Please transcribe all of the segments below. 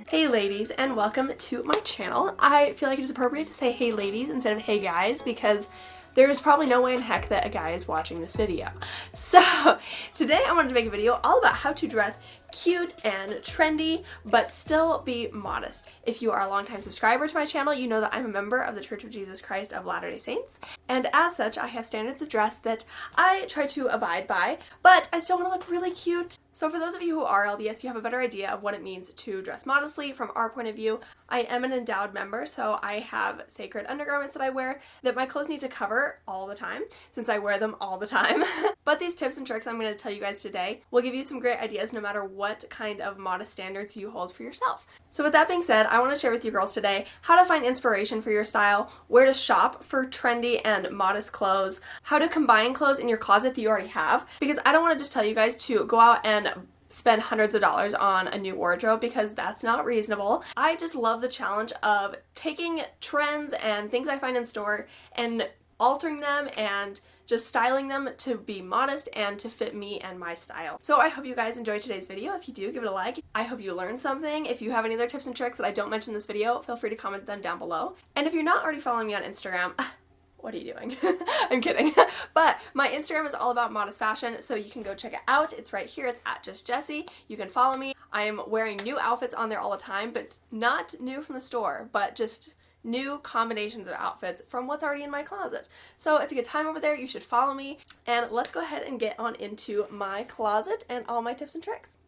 Hey ladies, and welcome to my channel. I feel like it is appropriate to say hey ladies instead of hey guys because there's probably no way in heck that a guy is watching this video. So today I wanted to make a video all about how to dress cute and trendy but still be modest. If you are a longtime subscriber to my channel, you know that I'm a member of the Church of Jesus Christ of Latter-day Saints, and as such I have standards of dress that I try to abide by, but I still want to look really cute. So for those of you who are LDS, you have a better idea of what it means to dress modestly from our point of view. I am an endowed member, so I have sacred undergarments that I wear that my clothes need to cover all the time, since I wear them all the time. But these tips and tricks I'm going to tell you guys today will give you some great ideas no matter what kind of modest standards you hold for yourself. So with that being said, I want to share with you girls today how to find inspiration for your style, where to shop for trendy and modest clothes, how to combine clothes in your closet that you already have, because I don't want to just tell you guys to go out and spend hundreds of dollars on a new wardrobe because that's not reasonable. I just love the challenge of taking trends and things I find in store and altering them and just styling them to be modest and to fit me and my style. So I hope you guys enjoyed today's video. If you do, give it a like. I hope you learned something. If you have any other tips and tricks that I don't mention in this video, feel free to comment them down below. And if you're not already following me on Instagram, what are you doing? I'm kidding. But my Instagram is all about modest fashion, so you can go check it out. It's right here. It's @JustJessie. You can follow me. I am wearing new outfits on there all the time, but not new from the store, but just new combinations of outfits from what's already in my closet. So it's a good time over there. You should follow me. And let's go ahead and get on into my closet and all my tips and tricks.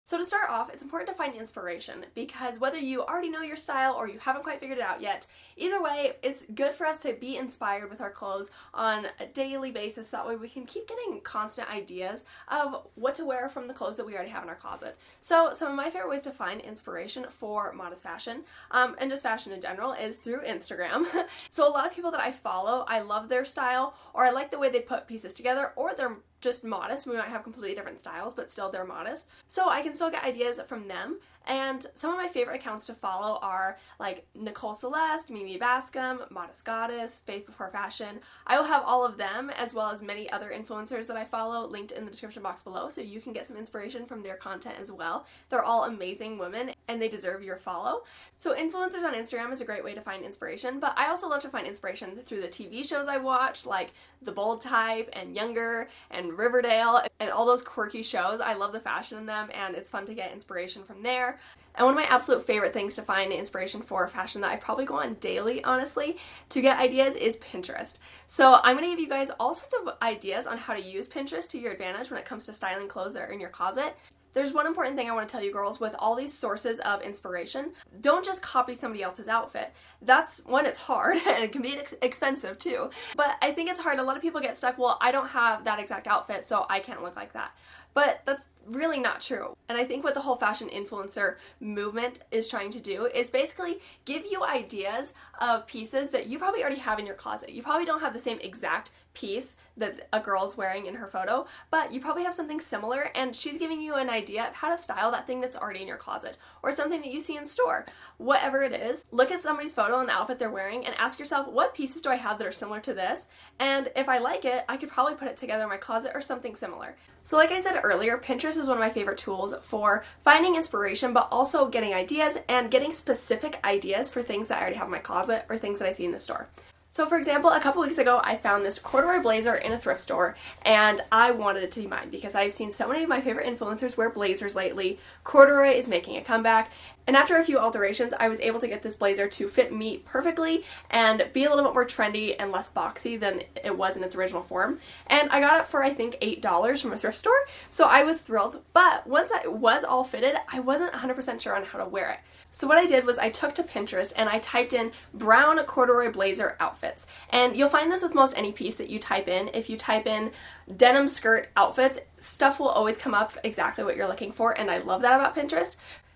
So to start off, it's important to find inspiration because whether you already know your style or you haven't quite figured it out yet, either way, it's good for us to be inspired with our clothes on a daily basis so that way we can keep getting constant ideas of what to wear from the clothes that we already have in our closet. So some of my favorite ways to find inspiration for modest fashion, and just fashion in general, is through Instagram. So a lot of people that I follow, I love their style, or I like the way they put pieces together, or they're just modest. We might have completely different styles, but still they're modest. So I can still get ideas from them. And some of my favorite accounts to follow are like Nicole Celeste, Mimi Bascom, Modest Goddess, Faith Before Fashion. I will have all of them as well as many other influencers that I follow linked in the description box below so you can get some inspiration from their content as well. They're all amazing women and they deserve your follow. So influencers on Instagram is a great way to find inspiration, but I also love to find inspiration through the TV shows I watch, like The Bold Type and Younger and Riverdale and all those quirky shows. I love the fashion in them and it's fun to get inspiration from there. And one of my absolute favorite things to find inspiration for fashion that I probably go on daily, honestly, to get ideas is Pinterest. So I'm going to give you guys all sorts of ideas on how to use Pinterest to your advantage when it comes to styling clothes that are in your closet. There's one important thing I want to tell you girls with all these sources of inspiration. Don't just copy somebody else's outfit. That's, one, it's hard and it can be expensive too. But I think it's hard. A lot of people get stuck, well, I don't have that exact outfit, so I can't look like that. But that's really not true. And I think what the whole fashion influencer movement is trying to do is basically give you ideas of pieces that you probably already have in your closet. You probably don't have the same exact piece that a girl's wearing in her photo, but you probably have something similar and she's giving you an idea of how to style that thing that's already in your closet or something that you see in store. Whatever it is, look at somebody's photo and the outfit they're wearing and ask yourself, what pieces do I have that are similar to this? And if I like it, I could probably put it together in my closet or something similar. So like I said earlier, Pinterest is one of my favorite tools for finding inspiration, but also getting ideas and getting specific ideas for things that I already have in my closet or things that I see in the store. So for example, a couple weeks ago, I found this corduroy blazer in a thrift store and I wanted it to be mine because I've seen so many of my favorite influencers wear blazers lately. Corduroy is making a comeback. And after a few alterations, I was able to get this blazer to fit me perfectly and be a little bit more trendy and less boxy than it was in its original form. And I got it for, I think, $8 from a thrift store, so I was thrilled. But once I was all fitted, I wasn't 100% sure on how to wear it. So what I did was I took to Pinterest and I typed in brown corduroy blazer outfits. And you'll find this with most any piece that you type in. If you type in denim skirt outfits, stuff will always come up exactly what you're looking for, and I love that about Pinterest.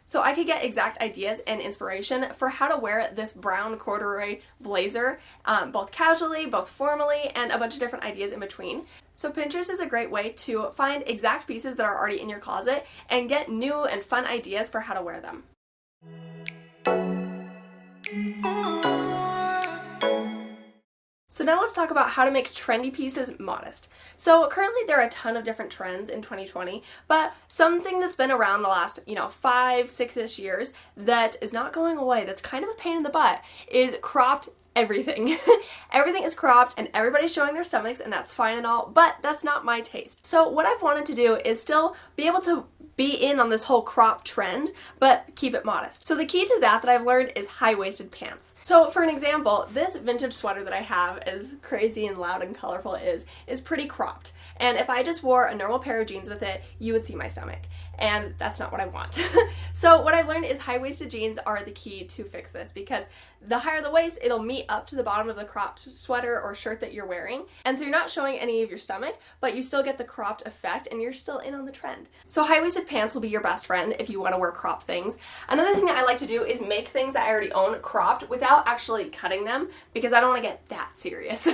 So I could get exact ideas and inspiration for how to wear this brown corduroy blazer, both casually, both formally, and a bunch of different ideas in between. So Pinterest is a great way to find exact pieces that are already in your closet and get new and fun ideas for how to wear them. So now let's talk about how to make trendy pieces modest. So currently there are a ton of different trends in 2020, but something that's been around the last, 5, 6-ish years that is not going away, that's kind of a pain in the butt, is cropped everything. Everything is cropped and everybody's showing their stomachs, and that's fine and all, but that's not my taste. So what I've wanted to do is still be able to be in on this whole crop trend, but keep it modest. So the key to that I've learned is high-waisted pants. So for an example, this vintage sweater that I have, as crazy and loud and colorful it is pretty cropped. And if I just wore a normal pair of jeans with it, you would see my stomach. And that's not what I want. So what I've learned is high-waisted jeans are the key to fix this, because the higher the waist, it'll meet up to the bottom of the cropped sweater or shirt that you're wearing. And so you're not showing any of your stomach, but you still get the cropped effect and you're still in on the trend. So high-waisted pants will be your best friend if you want to wear cropped things. Another thing that I like to do is make things that I already own cropped without actually cutting them, because I don't want to get that serious.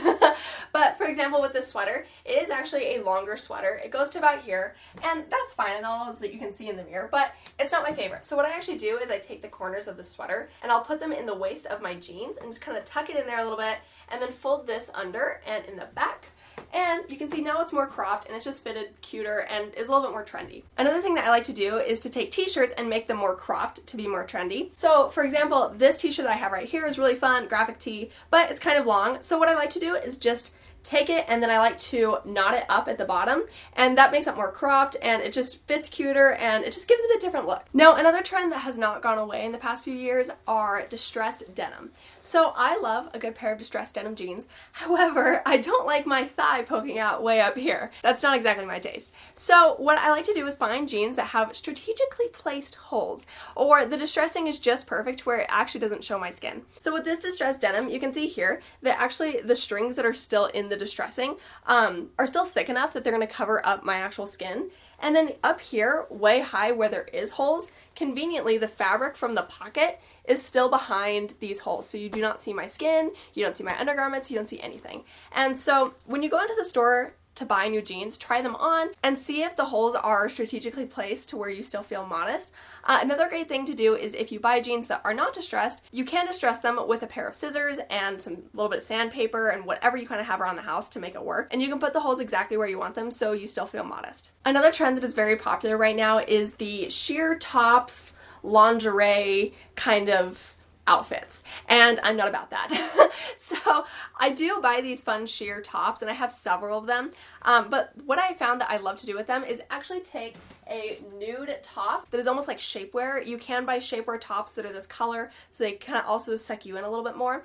But for example, with this sweater, it is actually a longer sweater. It goes to about here, and that's fine and all, as that you can see in the mirror, but it's not my favorite. So what I actually do is I take the corners of the sweater and I'll put them in the waist of my jeans and just kind of tuck it in there a little bit, and then fold this under and in the back. And you can see now it's more cropped and it's just fitted cuter and is a little bit more trendy. Another thing that I like to do is to take t-shirts and make them more cropped to be more trendy. So for example, this t-shirt that I have right here is really fun, graphic tee, but it's kind of long. So what I like to do is just take it and then I like to knot it up at the bottom, and that makes it more cropped and it just fits cuter and it just gives it a different look. Now another trend that has not gone away in the past few years are distressed denim. So I love a good pair of distressed denim jeans. However, I don't like my thigh poking out way up here. That's not exactly my taste. So what I like to do is find jeans that have strategically placed holes, or the distressing is just perfect where it actually doesn't show my skin. So with this distressed denim, you can see here that actually the strings that are still in the distressing are still thick enough that they're going to cover up my actual skin. And then up here, way high where there is holes, conveniently the fabric from the pocket is still behind these holes. So you do not see my skin, you don't see my undergarments, you don't see anything. And so when you go into the store to buy new jeans, try them on and see if the holes are strategically placed to where you still feel modest. Another great thing to do is if you buy jeans that are not distressed, you can distress them with a pair of scissors and some little bit of sandpaper and whatever you kind of have around the house to make it work. And you can put the holes exactly where you want them so you still feel modest. Another trend that is very popular right now is the sheer tops, lingerie kind of outfits, and I'm not about that. So I do buy these fun sheer tops and I have several of them, but what I found that I love to do with them is actually take a nude top that is almost like shapewear. You can buy shapewear tops that are this color, so they kind of also suck you in a little bit more.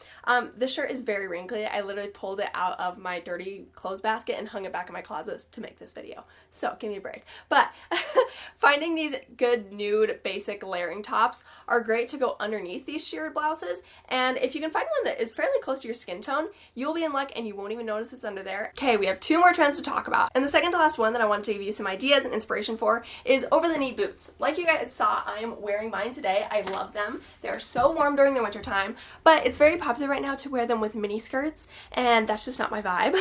This shirt is very wrinkly. I literally pulled it out of my dirty clothes basket and hung it back in my closet to make this video, so give me a break. But finding these good nude basic layering tops are great to go underneath these sheer blouses, and if you can find one that is fairly close to your skin tone, you'll be in luck and you won't even notice it's under there. Okay, we have 2 more trends to talk about, and the second to last one that I want to give you some ideas and inspiration for is over-the-knee boots. Like you guys saw, I am wearing mine today. I love them. They're so warm during the winter time, but it's very popular right now to wear them with mini skirts, and that's just not my vibe.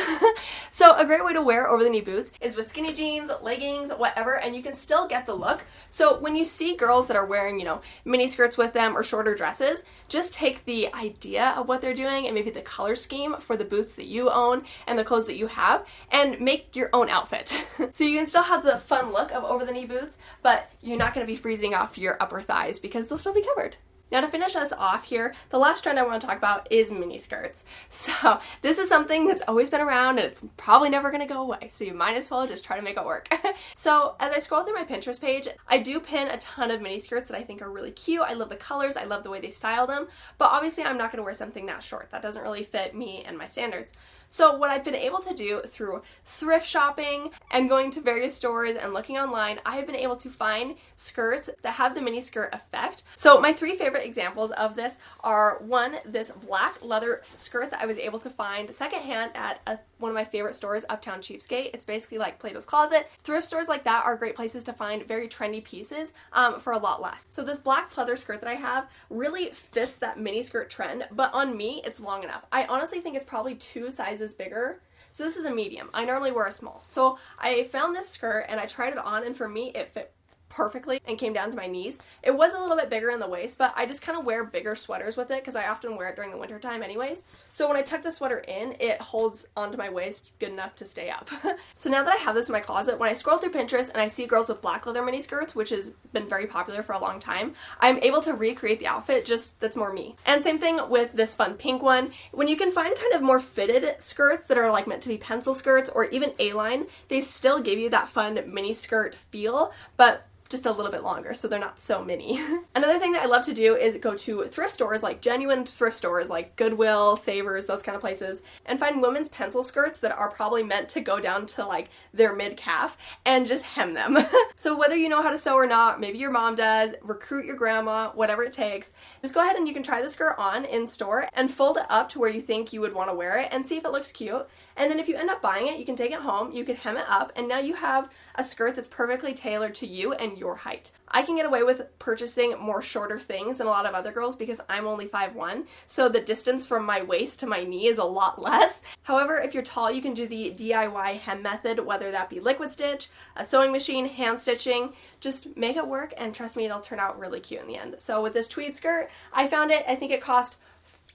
So a great way to wear over-the-knee boots is with skinny jeans, leggings, whatever, and you can still get the look. So when you see girls that are wearing, mini skirts with them or shorter dresses, just take the idea of what they're doing and maybe the color scheme for the boots that you own and the clothes that you have and make your own outfit. So you can still have the fun look of over-the-knee boots, but you're not going to be freezing off your upper thighs because they'll still be covered. Now to finish us off here, the last trend I want to talk about is mini skirts. So this is something that's always been around and it's probably never going to go away, so you might as well just try to make it work. So as I scroll through my Pinterest page, I do pin a ton of mini skirts that I think are really cute. I love the colors, I love the way they style them, but obviously I'm not going to wear something that short. That doesn't really fit me and my standards. So what I've been able to do through thrift shopping and going to various stores and looking online, I have been able to find skirts that have the mini skirt effect. So my 3 favorite examples of this are, one, this black leather skirt that I was able to find secondhand at one of my favorite stores, Uptown Cheapskate. It's basically like Plato's Closet. Thrift stores like that are great places to find very trendy pieces for a lot less. So this black pleather skirt that I have really fits that mini skirt trend, but on me, it's long enough. I honestly think it's probably 2 sizes bigger. So this is a medium. I normally wear a small. So I found this skirt and I tried it on, and for me, it fit perfectly and came down to my knees. It was a little bit bigger in the waist, but I just kind of wear bigger sweaters with it because I often wear it during the winter time anyways. So when I tuck the sweater in, it holds onto my waist good enough to stay up. So now that I have this in my closet, when I scroll through Pinterest and I see girls with black leather mini skirts, which has been very popular for a long time, I'm able to recreate the outfit, just that's more me. And same thing with this fun pink one. When you can find kind of more fitted skirts that are like meant to be pencil skirts or even A-line, they still give you that fun mini skirt feel, but just a little bit longer, so they're not so mini. Another thing that I love to do is go to thrift stores, like genuine thrift stores like Goodwill, Savers, those kind of places, and find women's pencil skirts that are probably meant to go down to like their mid-calf and just hem them. So whether you know how to sew or not, maybe your mom does, recruit your grandma, whatever it takes, just go ahead and you can try the skirt on in store and fold it up to where you think you would want to wear it and see if it looks cute. And then if you end up buying it, you can take it home, you can hem it up, and now you have a skirt that's perfectly tailored to you and your height. I can get away with purchasing more shorter things than a lot of other girls because I'm only 5'1", so the distance from my waist to my knee is a lot less. However, if you're tall, you can do the DIY hem method, whether that be liquid stitch, a sewing machine, hand stitching. Just make it work, and trust me, it'll turn out really cute in the end. So with this tweed skirt, I found it, I think it cost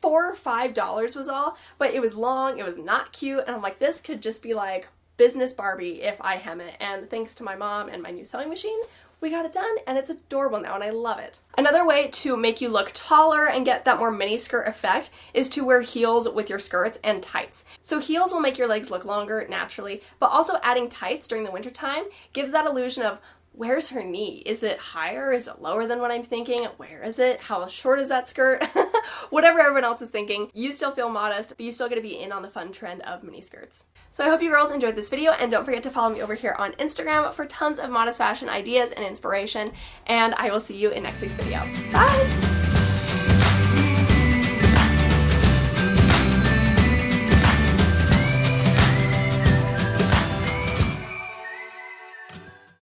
$4 or $5 was all, but it was long, it was not cute, and I'm like, this could just be like business Barbie if I hem it. And thanks to my mom and my new sewing machine, we got it done, and it's adorable now, and I love it. Another way to make you look taller and get that more mini skirt effect is to wear heels with your skirts and tights. So heels will make your legs look longer naturally, but also adding tights during the winter time gives that illusion of, where's her knee? Is it higher? Is it lower than what I'm thinking? Where is it? How short is that skirt? Whatever everyone else is thinking, you still feel modest, but you still get to be in on the fun trend of mini skirts. So I hope you girls enjoyed this video, and don't forget to follow me over here on Instagram for tons of modest fashion ideas and inspiration, and I will see you in next week's video. Bye!